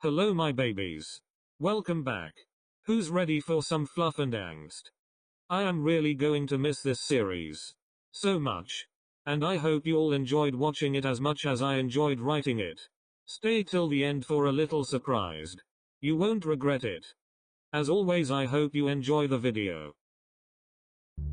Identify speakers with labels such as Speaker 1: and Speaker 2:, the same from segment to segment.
Speaker 1: Hello my babies. Welcome back. Who's ready for some fluff and angst? I am really going to miss this series so much. And I hope you all enjoyed watching it as much as I enjoyed writing it. Stay till the end for a little surprise. You won't regret it. As always, I hope you enjoy the video.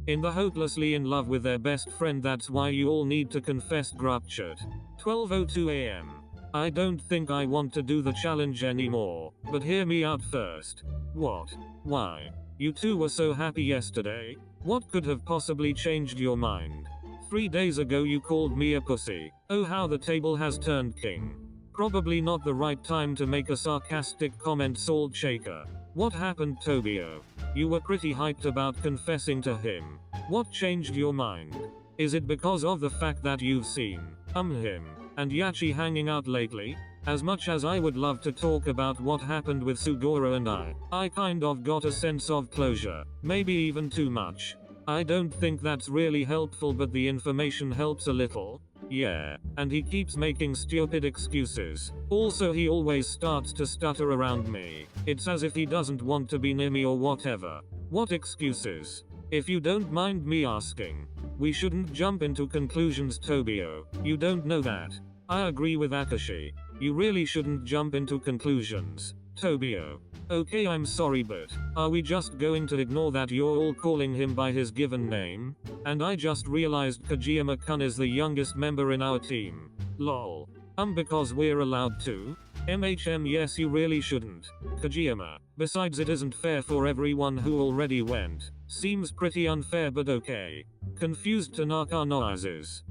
Speaker 1: In the hopelessly in love with their best friend, that's why you all need to confess Grupchat. 12:02 AM. I don't think I want to do the challenge anymore, but hear me out first. What? Why? You two were so happy yesterday? What could have possibly changed your mind? 3 days ago you called me a pussy. Oh, how the table has turned, king. Probably not the right time to make a sarcastic comment, Salt Shaker. What happened, Tobio? You were pretty hyped about confessing to him. What changed your mind? Is it because of the fact that you've seen him and Yachi hanging out lately? As much as I would love to talk about what happened with Sugoro and I kind of got a sense of closure, maybe even too much. I don't think that's really helpful, but the information helps a little. Yeah, and he keeps making stupid excuses. Also, he always starts to stutter around me. It's as if he doesn't want to be near me or whatever. What excuses? If you don't mind me asking. We shouldn't jump into conclusions, Tobio. You don't know that. I agree with Akashi. You really shouldn't jump into conclusions, Tobio. Okay, I'm sorry, but are we just going to ignore that you're all calling him by his given name? And I just realized KageHina-kun is the youngest member in our team. Lol. Because we're allowed to? Yes, you really shouldn't, KageHina. Besides, it isn't fair for everyone who already went. Seems pretty unfair, but okay. Confused Tanaka noises.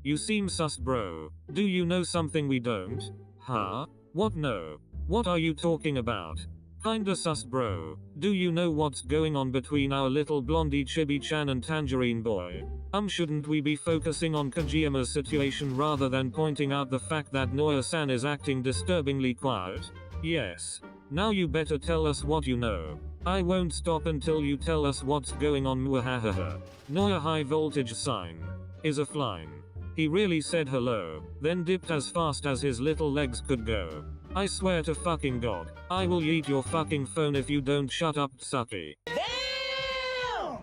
Speaker 1: You seem sus, bro. Do you know something we don't? Huh? What? No. What are you talking about? Kinda sus, bro. Do you know what's going on between our little blondie Chibi-chan and Tangerine Boy? Shouldn't we be focusing on KageHina's situation rather than pointing out the fact that Noya-san is acting disturbingly quiet? Yes. Now you better tell us what you know. I won't stop until you tell us what's going on, muahahaha. Noya high voltage sign is offline. He really said hello, then dipped as fast as his little legs could go. I swear to fucking God, I will eat your fucking phone if you don't shut up, Tsuki. Damn!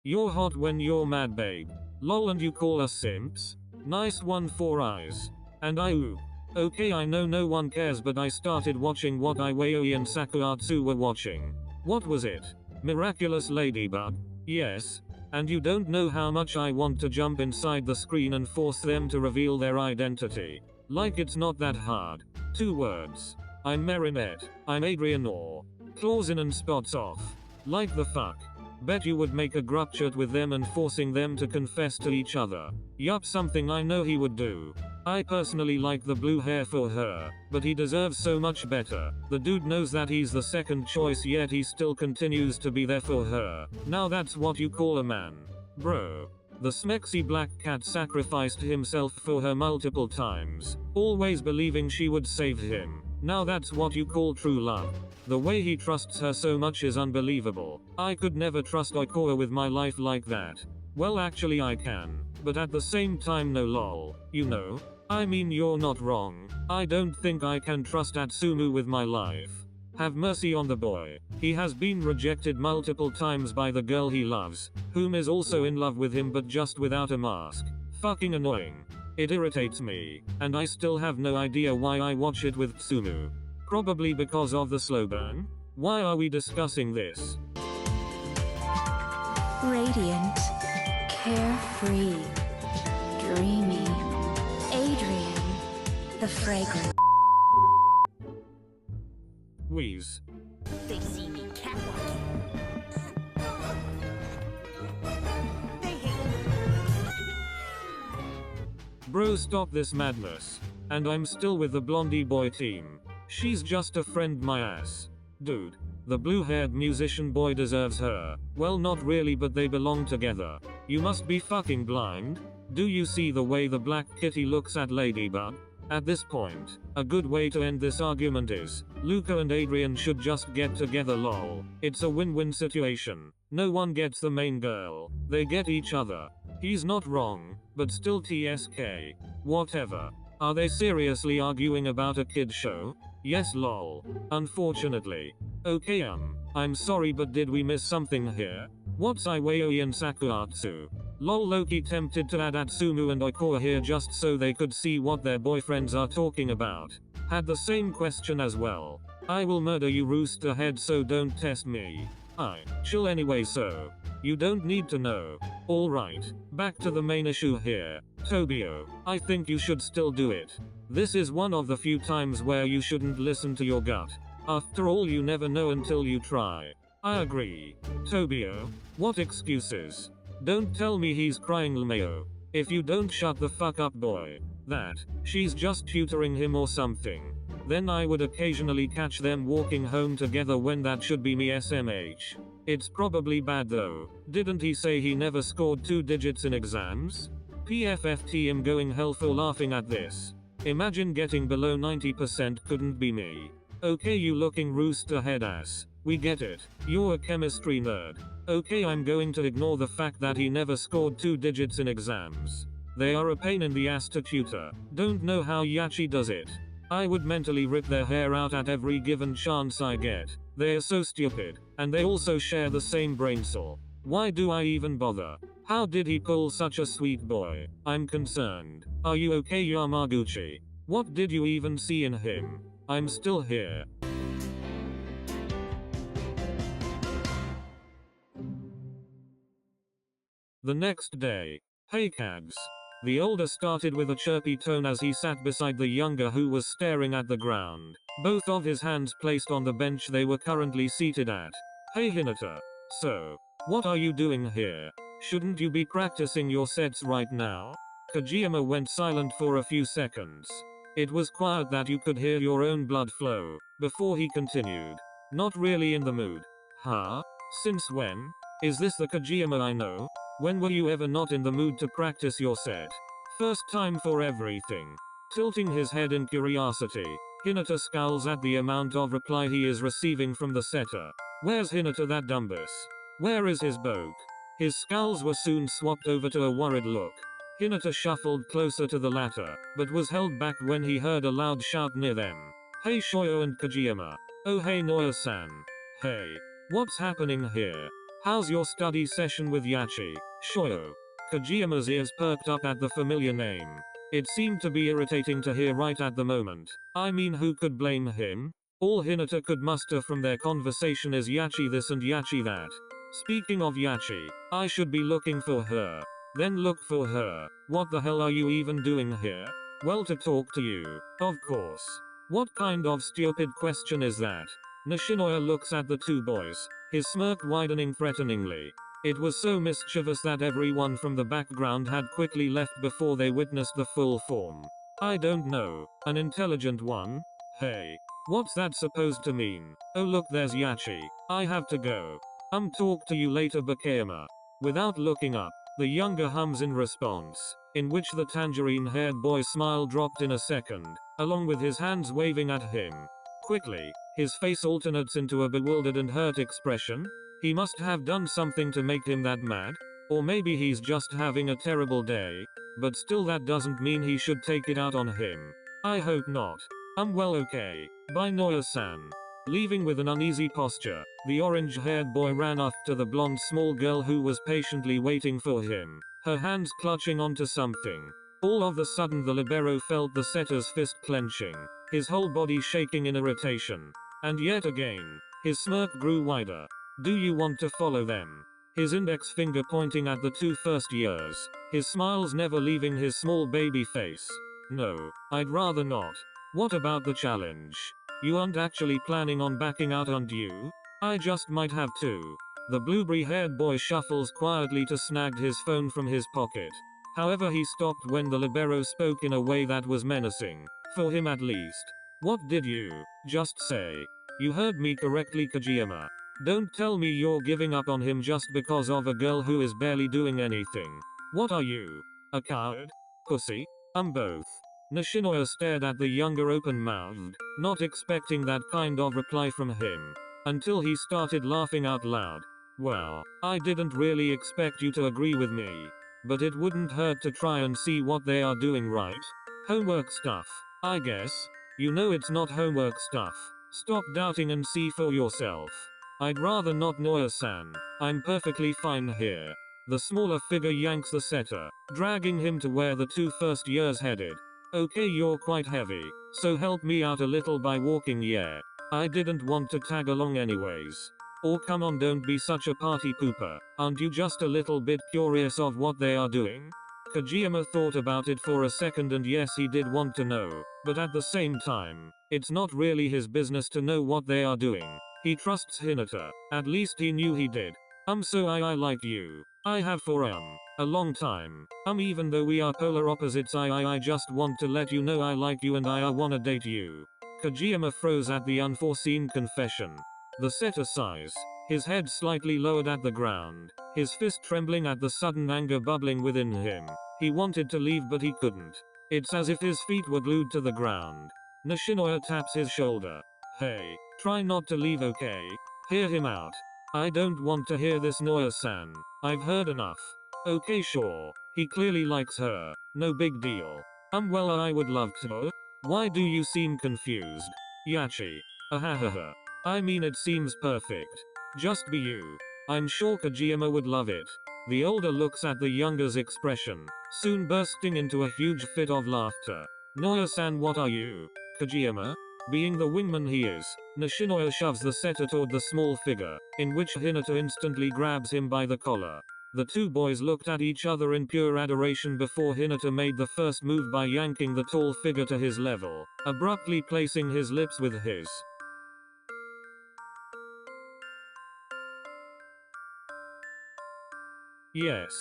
Speaker 1: You're hot when you're mad, babe. Lol, and you call us simps? Nice one, 4 eyes. And ooh. Okay, I know no one cares, but I started watching what IwaOi and SakuAtsu were watching. What was it? Miraculous Ladybug? Yes. And you don't know how much I want to jump inside the screen and force them to reveal their identity. Like it's not that hard. 2 words. I'm Marinette. I'm Adrian Orr. Claws in and spots off. Like the fuck. Bet you would make a Grupchat with them and forcing them to confess to each other. Yup, something I know he would do. I personally like the blue hair for her, but he deserves so much better. The dude knows that he's the second choice, yet he still continues to be there for her. Now that's what you call a man. Bro. The smexy black cat sacrificed himself for her multiple times, always believing she would save him. Now that's what you call true love. The way he trusts her so much is unbelievable. I could never trust Oikoa with my life like that. Well, actually I can, but at the same time no, lol. You know? I mean, you're not wrong. I don't think I can trust Atsumu with my life. Have mercy on the boy. He has been rejected multiple times by the girl he loves, whom is also in love with him but just without a mask. Fucking annoying. It irritates me, and I still have no idea why I watch it with Tsumu. Probably because of the slow burn? Why are we discussing this?
Speaker 2: Radiant, carefree, dreamy, Adrian, the fragrant.
Speaker 1: Wheeze.
Speaker 3: They see me catwalking. They hate me.
Speaker 1: Bro, stop this madness. And I'm still with the blondie boy team. She's just a friend, my ass. Dude. The blue-haired musician boy deserves her. Well, not really, but they belong together. You must be fucking blind. Do you see the way the black kitty looks at Ladybug? At this point, a good way to end this argument is, Luca and Adrian should just get together lol. It's a win-win situation. No one gets the main girl. They get each other. He's not wrong, but still TSK. Whatever. Are they seriously arguing about a kid show? Yes lol. Unfortunately. Okay I'm sorry but did we miss something here? What's IwaOi and SakuAtsu? Lol Loki tempted to add Atsumu and Oikoa here just so they could see what their boyfriends are talking about. Had the same question as well. I will murder you rooster head so don't test me. Chill anyway so. You don't need to know. Alright, back to the main issue here. Tobio, I think you should still do it. This is one of the few times where you shouldn't listen to your gut. After all you never know until you try. I agree. Tobio, what excuses? Don't tell me he's crying Lmao. If you don't shut the fuck up boy. She's just tutoring him or something. Then I would occasionally catch them walking home together when that should be me SMH. It's probably bad though. Didn't he say he never scored 2 digits in exams? PFFT am going hell for laughing at this. Imagine getting below 90% couldn't be me. Okay you looking rooster head ass. We get it. You're a chemistry nerd. Okay I'm going to ignore the fact that he never scored 2 digits in exams. They are a pain in the ass to tutor. Don't know how Yachi does it. I would mentally rip their hair out at every given chance I get. They are so stupid. And they also share the same brain cell. Why do I even bother? How did he pull such a sweet boy? I'm concerned. Are you okay Yamaguchi? What did you even see in him? I'm still here. The next day. Hey Kags. The older started with a chirpy tone as he sat beside the younger who was staring at the ground. Both of his hands placed on the bench they were currently seated at. Hey Hinata. So, what are you doing here? Shouldn't you be practicing your sets right now? KageHina went silent for a few seconds. It was quiet that you could hear your own blood flow, before he continued. Not really in the mood. Huh? Since when? Is this the KageHina I know? When were you ever not in the mood to practice your set? First time for everything. Tilting his head in curiosity, Hinata scowls at the amount of reply he is receiving from the setter. Where's Hinata that dumbus? Where is his boke? His scowls were soon swapped over to a worried look. Hinata shuffled closer to the latter, but was held back when he heard a loud shout near them. Hey Shoyo and KageHina. Oh hey Noya-san. Hey. What's happening here? How's your study session with Yachi, Shoyo? KageHina's ears perked up at the familiar name. It seemed to be irritating to hear right at the moment. I mean who could blame him? All Hinata could muster from their conversation is Yachi this and Yachi that. Speaking of Yachi, I should be looking for her. Then look for her. What the hell are you even doing here? Well to talk to you, of course. What kind of stupid question is that? Nishinoya looks at the two boys, his smirk widening threateningly. It was so mischievous that everyone from the background had quickly left before they witnessed the full form. I don't know, an intelligent one? Hey. What's that supposed to mean? Oh look there's Yachi. I have to go. Talk to you later BokuAka. Without looking up, the younger hums in response, in which the tangerine-haired boy's smile dropped in a second, along with his hands waving at him. Quickly, his face alternates into a bewildered and hurt expression. He must have done something to make him that mad. Or maybe he's just having a terrible day. But still that doesn't mean he should take it out on him. I hope not. Well okay. Bye Noya-san. Leaving with an uneasy posture, the orange-haired boy ran after the blonde small girl who was patiently waiting for him, her hands clutching onto something. All of a sudden the libero felt the setter's fist clenching, his whole body shaking in irritation. And yet again, his smirk grew wider. Do you want to follow them? His index finger pointing at the two first years, his smiles never leaving his small baby face. No, I'd rather not. What about the challenge? You aren't actually planning on backing out, aren't you? I just might have to. The blueberry-haired boy shuffles quietly to snag his phone from his pocket. However he stopped when the libero spoke in a way that was menacing. For him at least. What did you just say? You heard me correctly KageHina. Don't tell me you're giving up on him just because of a girl who is barely doing anything. What are you? A coward? Pussy? Both. Nishinoya stared at the younger open-mouthed, not expecting that kind of reply from him. Until he started laughing out loud. Well, I didn't really expect you to agree with me. But it wouldn't hurt to try and see what they are doing, right? Homework stuff, I guess. You know it's not homework stuff. Stop doubting and see for yourself. I'd rather not, Noya-san. I'm perfectly fine here. The smaller figure yanks the setter, dragging him to where the two first years headed. Okay, you're quite heavy, so help me out a little by walking. Yeah. I didn't want to tag along anyways. Or come on, don't be such a party pooper. Aren't you just a little bit curious of what they are doing? KageHina thought about it for a second, and yes, he did want to know, but at the same time, it's not really his business to know what they are doing. He trusts Hinata, at least he knew he did. So I like you. I have for a long time. Even though we are polar opposites, I just want to let you know I like you and I wanna date you. KageHina froze at the unforeseen confession. The setter sighs, his head slightly lowered at the ground, his fist trembling at the sudden anger bubbling within him. He wanted to leave but he couldn't. It's as if his feet were glued to the ground. Nishinoya taps his shoulder. Hey, try not to leave, okay? Hear him out. I don't want to hear this, Noya-san. I've heard enough. Okay, sure. He clearly likes her. No big deal. Well, I would love to. Why do you seem confused? Yachi. Ahahaha. I mean, it seems perfect. Just be you. I'm sure KageHina would love it. The older looks at the younger's expression, soon bursting into a huge fit of laughter. Noya-san, what are you? KageHina? Being the wingman he is, Nishinoya shoves the setter toward the small figure, in which Hinata instantly grabs him by the collar. The two boys looked at each other in pure adoration before Hinata made the first move by yanking the tall figure to his level, abruptly placing his lips with his. Yes.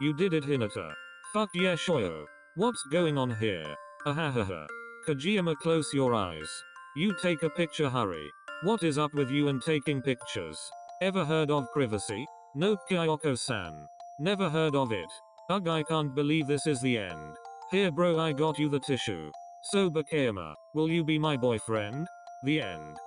Speaker 1: You did it, Hinata. Fuck yeah, Shoyo. What's going on here? Ahahaha. KageHina, close your eyes. You take a picture, hurry. What is up with you and taking pictures? Ever heard of privacy? No, Kyoko-san. Never heard of it. Ugh, I can't believe this is the end. Here bro, I got you the tissue. So BokuAka, will you be my boyfriend? The end.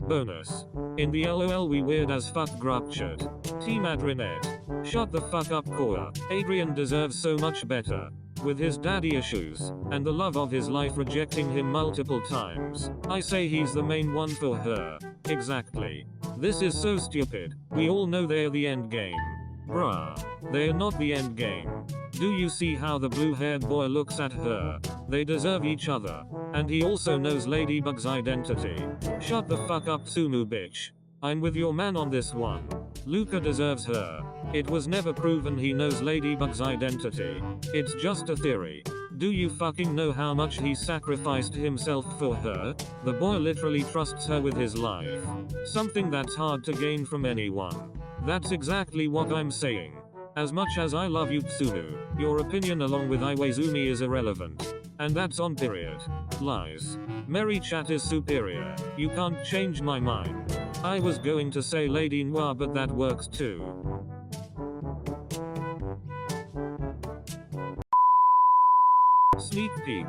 Speaker 1: Bonus. In the LOL we weird as fuck group chat. Team Adrinet. Shut the fuck up, Cora. Adrian deserves so much better. With his daddy issues, and the love of his life rejecting him multiple times, I say he's the main one for her. Exactly. This is so stupid. We all know they're the end game. Bruh. They're not the end game. Do you see how the blue-haired boy looks at her? They deserve each other. And he also knows Ladybug's identity. Shut the fuck up, Tsumu bitch. I'm with your man on this one. Luca deserves her. It was never proven he knows Ladybug's identity. It's just a theory. Do you fucking know how much he sacrificed himself for her? The boy literally trusts her with his life. Something that's hard to gain from anyone. That's exactly what I'm saying. As much as I love you, Tsumu, your opinion along with Iwaizumi is irrelevant. And that's on period. Lies. Merry chat is superior. You can't change my mind. I was going to say Lady Noir, but that works too. Sneak peek.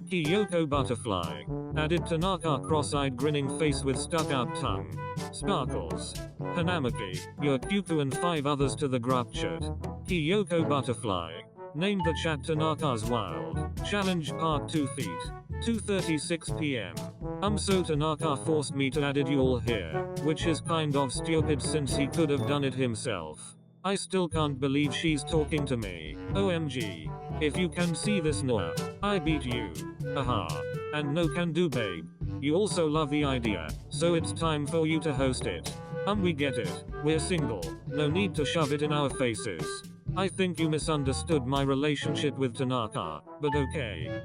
Speaker 1: Kyoko butterfly. Added Tanaka cross-eyed grinning face with stuck-out tongue. Sparkles. Hanamaki, Yokyuku and 5 others to the group chat. Kyoko butterfly. Named the chat Tanaka's Wild Challenge Part 2 feet. 2:36 PM. So Tanaka forced me to add you all here, which is kind of stupid since he could have done it himself. I still can't believe she's talking to me. OMG. If you can see this, Noah, I beat you. Aha. And no can do, babe. You also love the idea, so it's time for you to host it. We get it. We're single. No need to shove it in our faces. I think you misunderstood my relationship with Tanaka, but okay.